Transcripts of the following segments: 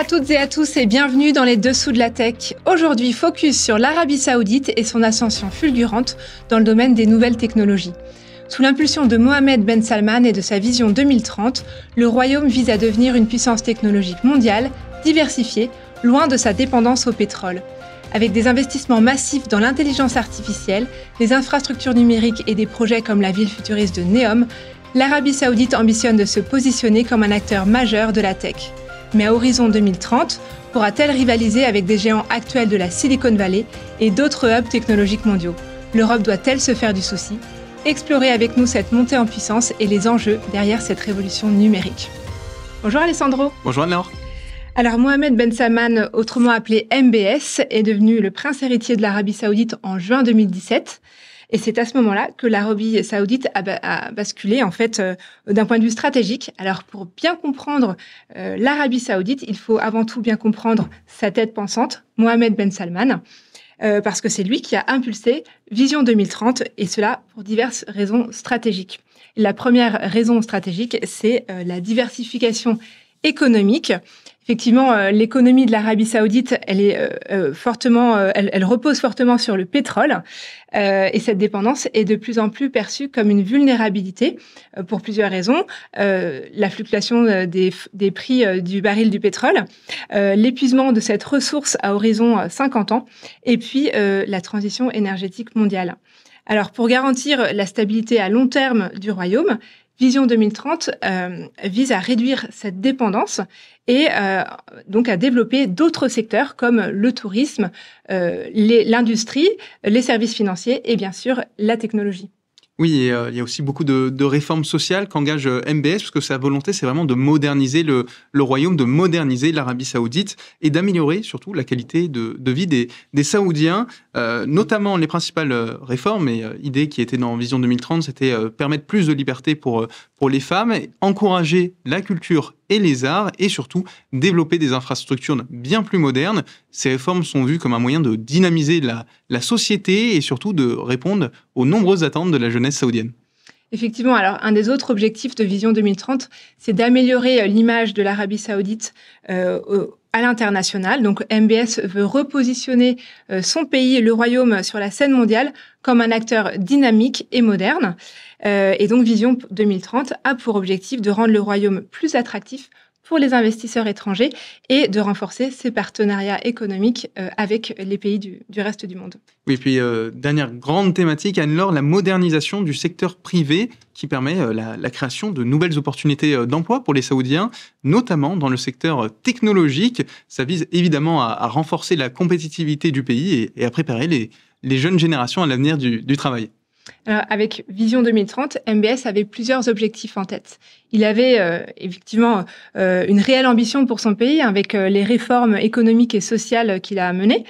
toutes et à tous et bienvenue dans les Dessous de la Tech. Aujourd'hui, focus sur l'Arabie Saoudite et son ascension fulgurante dans le domaine des nouvelles technologies. Sous l'impulsion de Mohammed Ben Salman et de sa vision 2030, le royaume vise à devenir une puissance technologique mondiale, diversifiée, loin de sa dépendance au pétrole. Avec des investissements massifs dans l'intelligence artificielle, des infrastructures numériques et des projets comme la ville futuriste de Neom, l'Arabie Saoudite ambitionne de se positionner comme un acteur majeur de la tech. Mais à horizon 2030, pourra-t-elle rivaliser avec des géants actuels de la Silicon Valley et d'autres hubs technologiques mondiaux? L'Europe doit-elle se faire du souci? Explorez avec nous cette montée en puissance et les enjeux derrière cette révolution numérique. Bonjour Alessandro. Bonjour Anne-Laure. Alors Mohammed Ben Salman, autrement appelé MBS, est devenu le prince héritier de l'Arabie Saoudite en juin 2017. Et c'est à ce moment-là que l'Arabie Saoudite a basculé en fait d'un point de vue stratégique. Alors pour bien comprendre l'Arabie Saoudite, il faut avant tout bien comprendre sa tête pensante, Mohammed Ben Salman, parce que c'est lui qui a impulsé Vision 2030 et cela pour diverses raisons stratégiques. La première raison stratégique, c'est la diversification économique. Effectivement, l'économie de l'Arabie Saoudite, elle repose fortement sur le pétrole et cette dépendance est de plus en plus perçue comme une vulnérabilité pour plusieurs raisons. La fluctuation des prix du baril du pétrole, l'épuisement de cette ressource à horizon 50 ans et puis la transition énergétique mondiale. Alors, pour garantir la stabilité à long terme du royaume, Vision 2030 vise à réduire cette dépendance et donc à développer d'autres secteurs comme le tourisme, l'industrie, les services financiers et bien sûr la technologie. Oui, et il y a aussi beaucoup de réformes sociales qu'engage MBS, parce que sa volonté, c'est vraiment de moderniser le royaume, de moderniser l'Arabie Saoudite et d'améliorer surtout la qualité de vie des Saoudiens. Notamment, les principales réformes et idées qui étaient dans Vision 2030, c'était permettre plus de liberté pour les femmes, encourager la culture et les arts, et surtout développer des infrastructures bien plus modernes. Ces réformes sont vues comme un moyen de dynamiser la société et surtout de répondre aux nombreuses attentes de la jeunesse saoudienne. Effectivement, alors un des autres objectifs de Vision 2030, c'est d'améliorer l'image de l'Arabie Saoudite à l'international. Donc MBS veut repositionner son pays, le royaume, sur la scène mondiale comme un acteur dynamique et moderne. Et donc Vision 2030 a pour objectif de rendre le royaume plus attractif pour les investisseurs étrangers et de renforcer ses partenariats économiques avec les pays du reste du monde. Oui, puis dernière grande thématique, Anne-Laure, la modernisation du secteur privé qui permet la création de nouvelles opportunités d'emploi pour les Saoudiens, notamment dans le secteur technologique. Ça vise évidemment à renforcer la compétitivité du pays et à préparer les jeunes générations à l'avenir du travail. Alors, avec Vision 2030, MBS avait plusieurs objectifs en tête. Il avait effectivement une réelle ambition pour son pays avec les réformes économiques et sociales qu'il a menées.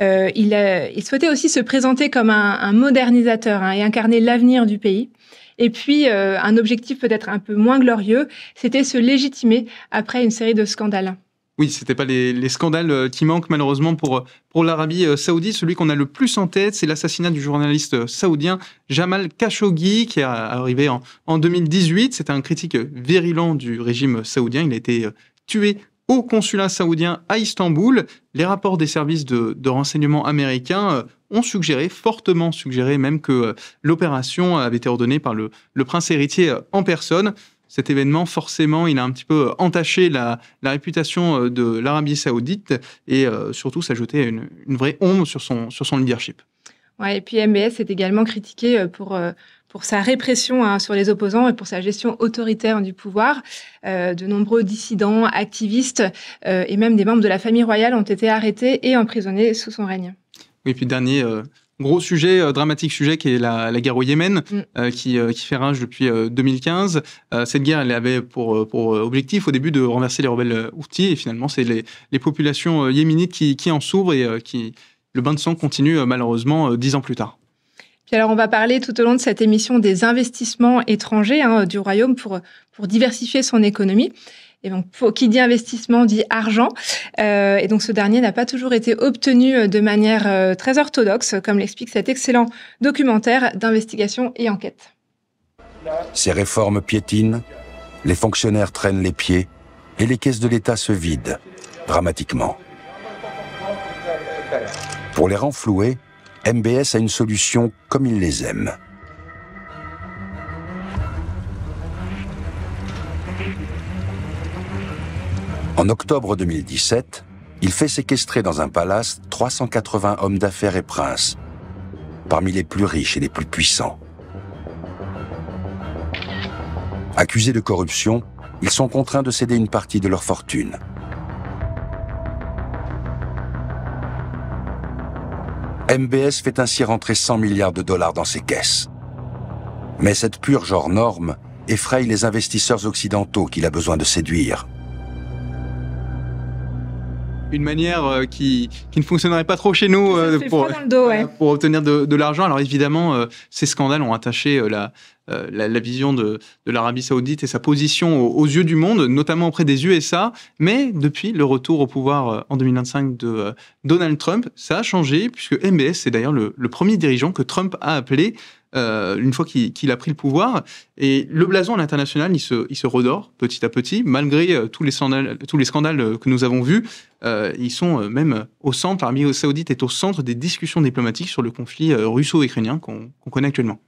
Il souhaitait aussi se présenter comme un modernisateur et incarner l'avenir du pays. Et puis, un objectif peut-être un peu moins glorieux, c'était se légitimer après une série de scandales. Oui, c'était pas les scandales qui manquent malheureusement pour l'Arabie Saoudite. Celui qu'on a le plus en tête, c'est l'assassinat du journaliste saoudien Jamal Khashoggi, qui est arrivé en 2018. C'était un critique virulent du régime saoudien. Il a été tué au consulat saoudien à Istanbul. Les rapports des services de renseignement américains ont fortement suggéré même que l'opération avait été ordonnée par le prince héritier en personne. Cet événement, forcément, il a un petit peu entaché la réputation de l'Arabie Saoudite et surtout, ça jetait une vraie ombre sur son leadership. Ouais, et puis MBS est également critiqué pour sa répression sur les opposants et pour sa gestion autoritaire du pouvoir. De nombreux dissidents, activistes et même des membres de la famille royale ont été arrêtés et emprisonnés sous son règne. Oui, et puis dernier gros sujet, dramatique sujet, qui est la guerre au Yémen, qui fait rage depuis 2015. Cette guerre, elle avait pour objectif au début de renverser les rebelles Houthis, et finalement, c'est les populations yéménites qui en souffrent et le bain de sang continue malheureusement 10 ans plus tard. Puis alors, on va parler tout au long de cette émission des investissements étrangers du royaume pour diversifier son économie. Et donc, qui dit investissement dit argent. Et donc, ce dernier n'a pas toujours été obtenu de manière très orthodoxe, comme l'explique cet excellent documentaire d'investigation et enquête. Ces réformes piétinent, les fonctionnaires traînent les pieds et les caisses de l'État se vident. dramatiquement. Pour les renflouer, MBS a une solution comme il les aime. En octobre 2017, il fait séquestrer dans un palace 380 hommes d'affaires et princes, parmi les plus riches et les plus puissants. Accusés de corruption, ils sont contraints de céder une partie de leur fortune. MBS fait ainsi rentrer 100 milliards de dollars dans ses caisses. Mais cette purge hors norme effraie les investisseurs occidentaux qu'il a besoin de séduire. Une manière qui ne fonctionnerait pas trop chez nous pour obtenir de l'argent. Alors évidemment, ces scandales ont attaché la vision de l'Arabie Saoudite et sa position aux yeux du monde, notamment auprès des USA. Mais depuis le retour au pouvoir en 2025 de Donald Trump, ça a changé, puisque MBS, c'est d'ailleurs le premier dirigeant que Trump a appelé une fois qu'il a pris le pouvoir. Et le blason à l'international, il se redore petit à petit, malgré tous les scandales que nous avons vus. Ils sont même au centre, l'Arabie Saoudite est au centre des discussions diplomatiques sur le conflit russo-ukrainien qu'on connaît actuellement.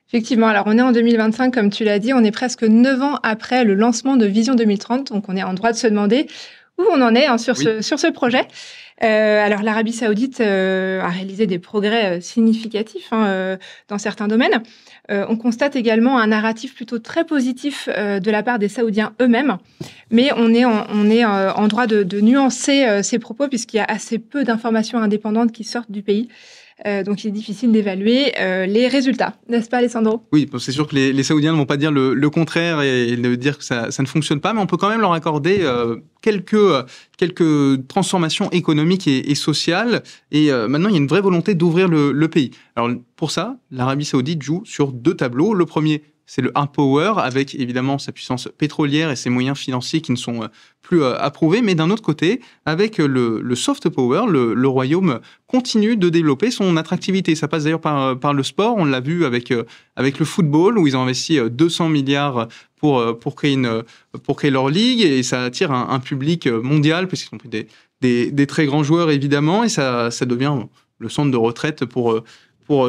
Effectivement, alors on est en 2025, comme tu l'as dit, on est presque 9 ans après le lancement de Vision 2030, donc on est en droit de se demander où on en est sur ce projet. Alors l'Arabie Saoudite a réalisé des progrès significatifs dans certains domaines. On constate également un narratif plutôt très positif de la part des Saoudiens eux-mêmes, mais on est en droit de nuancer ces propos puisqu'il y a assez peu d'informations indépendantes qui sortent du pays. Donc, il est difficile d'évaluer les résultats. N'est-ce pas, Alessandro? Oui, c'est sûr que les Saoudiens ne vont pas dire le contraire et de dire que ça ne fonctionne pas, mais on peut quand même leur accorder quelques transformations économiques et sociales. Et maintenant, il y a une vraie volonté d'ouvrir le pays. Alors, pour ça, l'Arabie Saoudite joue sur 2 tableaux. Le premier, c'est le hard power, avec évidemment sa puissance pétrolière et ses moyens financiers qui ne sont plus approuvés. Mais d'un autre côté, avec le soft power, le royaume continue de développer son attractivité. Ça passe d'ailleurs par le sport. On l'a vu avec le football, où ils ont investi 200 milliards pour créer leur ligue. Et ça attire un public mondial, parce qu'ils ont pris des très grands joueurs, évidemment. Et ça devient le centre de retraite pour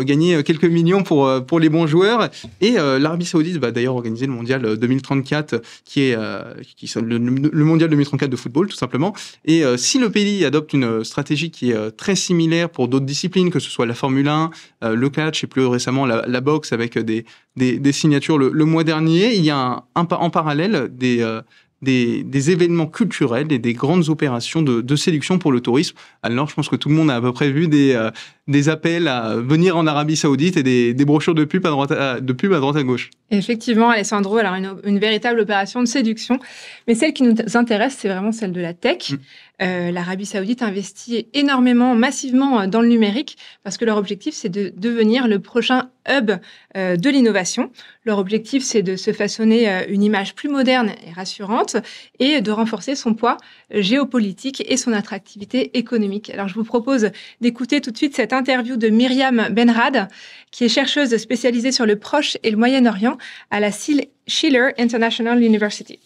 gagner quelques millions pour les bons joueurs. Et l'Arabie Saoudite va d'ailleurs organiser le mondial 2034, qui est le mondial 2034 de football, tout simplement. Et si le pays adopte une stratégie qui est très similaire pour d'autres disciplines, que ce soit la Formule 1, le catch et plus récemment la boxe avec des signatures le mois dernier, il y a en parallèle des événements culturels et des grandes opérations de séduction pour le tourisme. Alors, je pense que tout le monde a à peu près vu des appels à venir en Arabie Saoudite et des brochures de pub à droite à gauche. Effectivement, Alessandro, alors une véritable opération de séduction. Mais celle qui nous intéresse, c'est vraiment celle de la tech. L'Arabie Saoudite investit énormément, massivement dans le numérique parce que leur objectif, c'est de devenir le prochain hub de l'innovation. Leur objectif, c'est de se façonner une image plus moderne et rassurante et de renforcer son poids géopolitique et son attractivité économique. Alors, je vous propose d'écouter tout de suite cette interview de Myriam Benrad, qui est chercheuse spécialisée sur le Proche et le Moyen-Orient à la Schiller International University.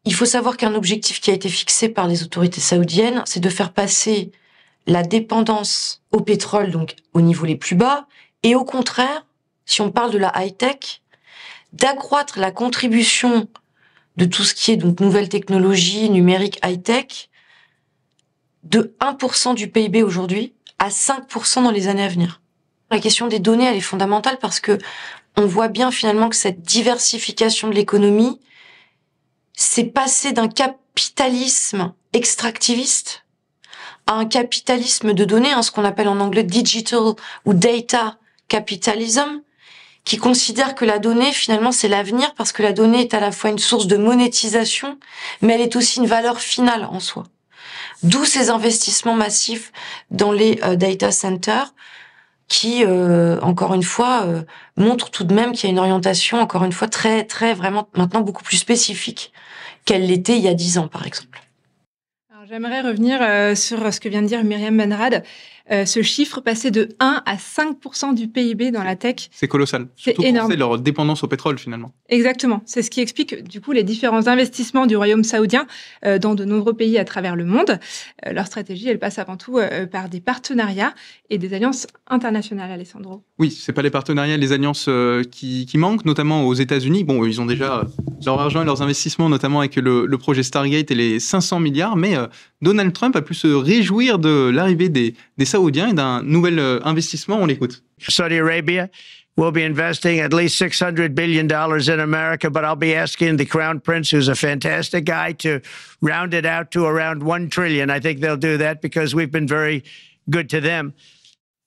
Il faut savoir qu'un objectif qui a été fixé par les autorités saoudiennes, c'est de faire passer la dépendance au pétrole, donc au niveau les plus bas, et au contraire, si on parle de la high-tech, d'accroître la contribution de tout ce qui est donc nouvelles technologies, numérique, high-tech, de 1% du PIB aujourd'hui à 5% dans les années à venir. La question des données, elle est fondamentale parce que on voit bien finalement que cette diversification de l'économie, c'est passer d'un capitalisme extractiviste à un capitalisme de données, ce qu'on appelle en anglais digital ou data capitalism, qui considère que la donnée, finalement, c'est l'avenir parce que la donnée est à la fois une source de monétisation, mais elle est aussi une valeur finale en soi. D'où ces investissements massifs dans les data centers qui, encore une fois, montrent tout de même qu'il y a une orientation, encore une fois, très, très, vraiment, maintenant beaucoup plus spécifique qu'elle l'était il y a 10 ans, par exemple. Alors, j'aimerais revenir sur ce que vient de dire Myriam Benrad. ce chiffre passait de 1 à 5% du PIB dans la tech. C'est colossal. C'est Surtout énorme. pour leur dépendance au pétrole, finalement. Exactement. C'est ce qui explique du coup les différents investissements du royaume saoudien dans de nombreux pays à travers le monde. Leur stratégie, elle passe avant tout par des partenariats et des alliances internationales, Alessandro. Oui, c'est pas les partenariats, les alliances qui manquent, notamment aux États-Unis. Bon, ils ont déjà leur argent et leurs investissements, notamment avec le projet Stargate et les 500 milliards, mais Donald Trump a pu se réjouir de l'arrivée des Saoudiens et d'un nouvel investissement. On l'écoute. Saudi Arabia will be investing at least $600 billion in America, but I'll be asking the Crown Prince, who's a fantastic guy, to round it out to around $1 trillion. I think they'll do that because we've been very good to them.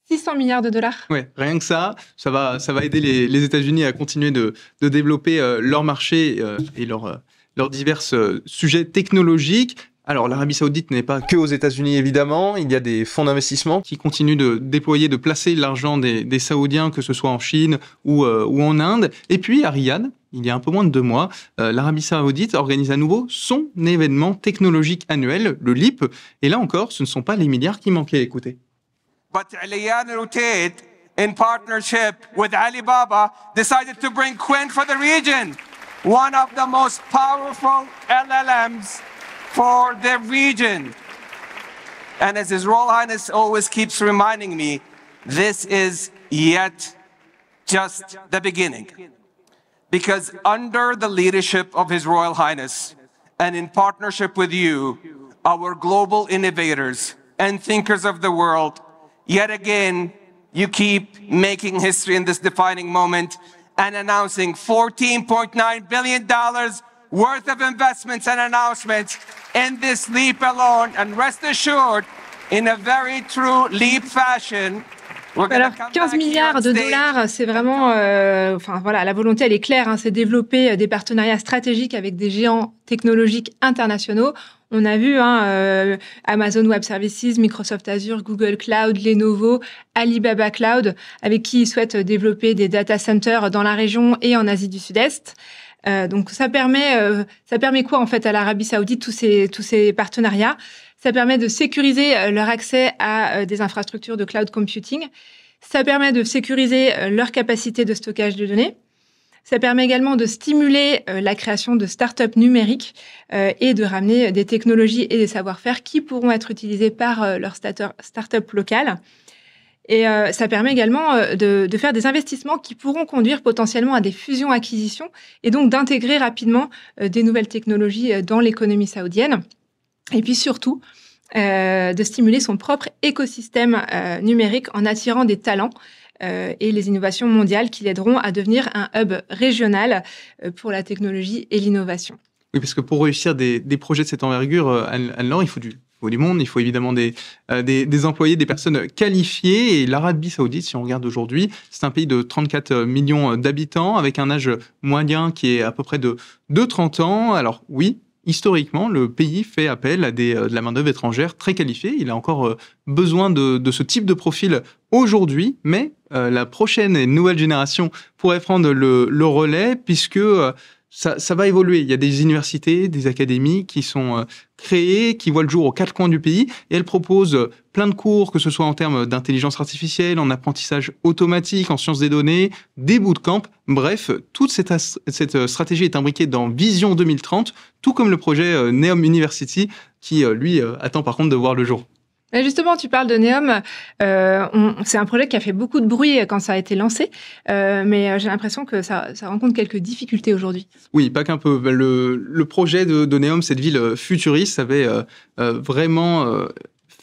600 milliards de dollars. Ouais, rien que ça va aider les États-Unis à continuer de développer leur marché et leurs divers sujets technologiques. Alors, l'Arabie Saoudite n'est pas que aux États-Unis, évidemment. Il y a des fonds d'investissement qui continuent de déployer, de placer l'argent des Saoudiens, que ce soit en Chine ou en Inde. Et puis, à Riyad, il y a un peu moins de 2 mois, l'Arabie Saoudite organise à nouveau son événement technologique annuel, le LEAP. Et là encore, ce ne sont pas les milliards qui manquaient. Écoutez. But Liane Rotate, in partnership with Alibaba, decided to bring Quinn for the region, one of the most powerful LLMs for the region. And as His Royal Highness always keeps reminding me, this is yet just the beginning. Because under the leadership of His Royal Highness and in partnership with you, our global innovators and thinkers of the world, yet again, you keep making history in this defining moment and announcing $14.9 billion worth of investments and announcements in this LEAP alone. And rest assured, in a very true LEAP fashion, alors, 15 milliards de dollars, c'est vraiment... la volonté, elle est claire, hein, c'est développer des partenariats stratégiques avec des géants technologiques internationaux. On a vu Amazon Web Services, Microsoft Azure, Google Cloud, Lenovo, Alibaba Cloud, avec qui ils souhaitent développer des data centers dans la région et en Asie du Sud-Est. Donc, ça permet quoi, en fait, à l'Arabie Saoudite, tous ces partenariats? Ça permet de sécuriser leur accès à des infrastructures de cloud computing. Ça permet de sécuriser leur capacité de stockage de données. Ça permet également de stimuler la création de startups numériques et de ramener des technologies et des savoir-faire qui pourront être utilisés par leurs startups locales. Et ça permet également de faire des investissements qui pourront conduire potentiellement à des fusions-acquisitions et donc d'intégrer rapidement des nouvelles technologies dans l'économie saoudienne. Et puis surtout, de stimuler son propre écosystème numérique en attirant des talents et les innovations mondiales qui l'aideront à devenir un hub régional pour la technologie et l'innovation. Oui, parce que pour réussir des projets de cette envergure, Anne-Laure, il faut du monde, il faut évidemment des employés, des personnes qualifiées. Et l'Arabie Saoudite, si on regarde aujourd'hui, c'est un pays de 34 millions d'habitants avec un âge moyen qui est à peu près de 30 ans. Alors oui, historiquement, le pays fait appel à de la main-d'œuvre étrangère très qualifiée. Il a encore besoin de ce type de profil aujourd'hui, mais la prochaine et nouvelle génération pourrait prendre le relais puisque ça va évoluer. Il y a des universités, des académies qui sont créées, qui voient le jour aux 4 coins du pays et elles proposent plein de cours, que ce soit en termes d'intelligence artificielle, en apprentissage automatique, en sciences des données, des bootcamps. Bref, toute cette stratégie est imbriquée dans Vision 2030, tout comme le projet Neom University qui, lui, attend par contre de voir le jour. Justement, tu parles de Neom. C'est un projet qui a fait beaucoup de bruit quand ça a été lancé, mais j'ai l'impression que ça rencontre quelques difficultés aujourd'hui. Oui, pas qu'un peu. Le projet de Neom, cette ville futuriste, avait vraiment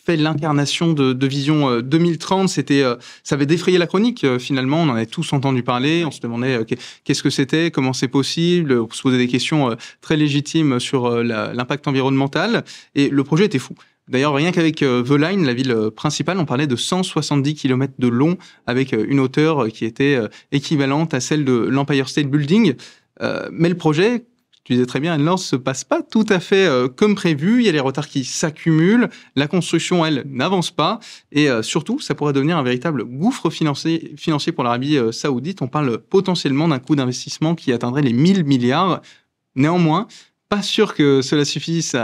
fait l'incarnation de Vision 2030. Ça avait défrayé la chronique, finalement. On en avait tous entendu parler. On se demandait qu'est-ce que c'était, comment c'est possible. On se posait des questions très légitimes sur l'impact environnemental. Et le projet était fou. D'ailleurs, rien qu'avec The Line, la ville principale, on parlait de 170 km de long avec une hauteur qui était équivalente à celle de l'Empire State Building. Mais le projet, tu disais très bien, Anne-Laure, se passe pas tout à fait comme prévu. Il y a les retards qui s'accumulent. La construction, elle, n'avance pas. Et surtout, ça pourrait devenir un véritable gouffre financier pour l'Arabie Saoudite. On parle potentiellement d'un coût d'investissement qui atteindrait les 1000 milliards. Néanmoins, pas sûr que cela suffise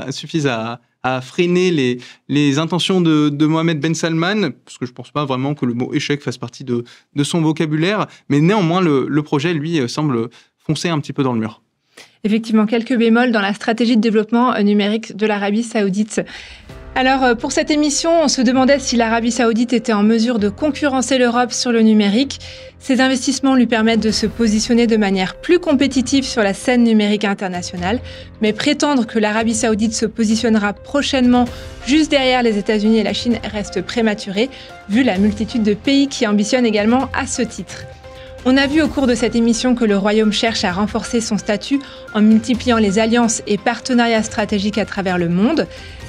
à à freiner les intentions de Mohammed Ben Salman, parce que je ne pense pas vraiment que le mot échec fasse partie de son vocabulaire, mais néanmoins, le projet, lui, semble foncer un petit peu dans le mur. Effectivement, quelques bémols dans la stratégie de développement numérique de l'Arabie Saoudite. Alors, pour cette émission, on se demandait si l'Arabie Saoudite était en mesure de concurrencer l'Europe sur le numérique. Ces investissements lui permettent de se positionner de manière plus compétitive sur la scène numérique internationale, mais prétendre que l'Arabie Saoudite se positionnera prochainement juste derrière les États-Unis et la Chine reste prématuré, vu la multitude de pays qui ambitionnent également à ce titre. On a vu au cours de cette émission que le Royaume cherche à renforcer son statut en multipliant les alliances et partenariats stratégiques à travers le monde.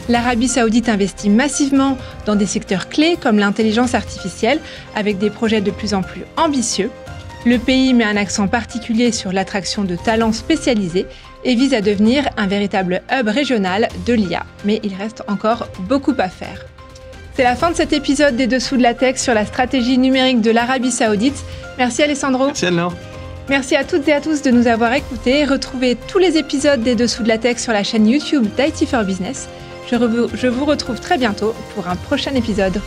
L'Arabie Saoudite investit massivement dans des secteurs clés comme l'intelligence artificielle, avec des projets de plus en plus ambitieux. Le pays met un accent particulier sur l'attraction de talents spécialisés et vise à devenir un véritable hub régional de l'IA. Mais il reste encore beaucoup à faire. C'est la fin de cet épisode des Dessous de la Tech sur la stratégie numérique de l'Arabie Saoudite. Merci Alessandro. Merci Anne-Laure. Merci à toutes et à tous de nous avoir écoutés. Retrouvez tous les épisodes des Dessous de la Tech sur la chaîne YouTube d'IT for Business. Je vous retrouve très bientôt pour un prochain épisode.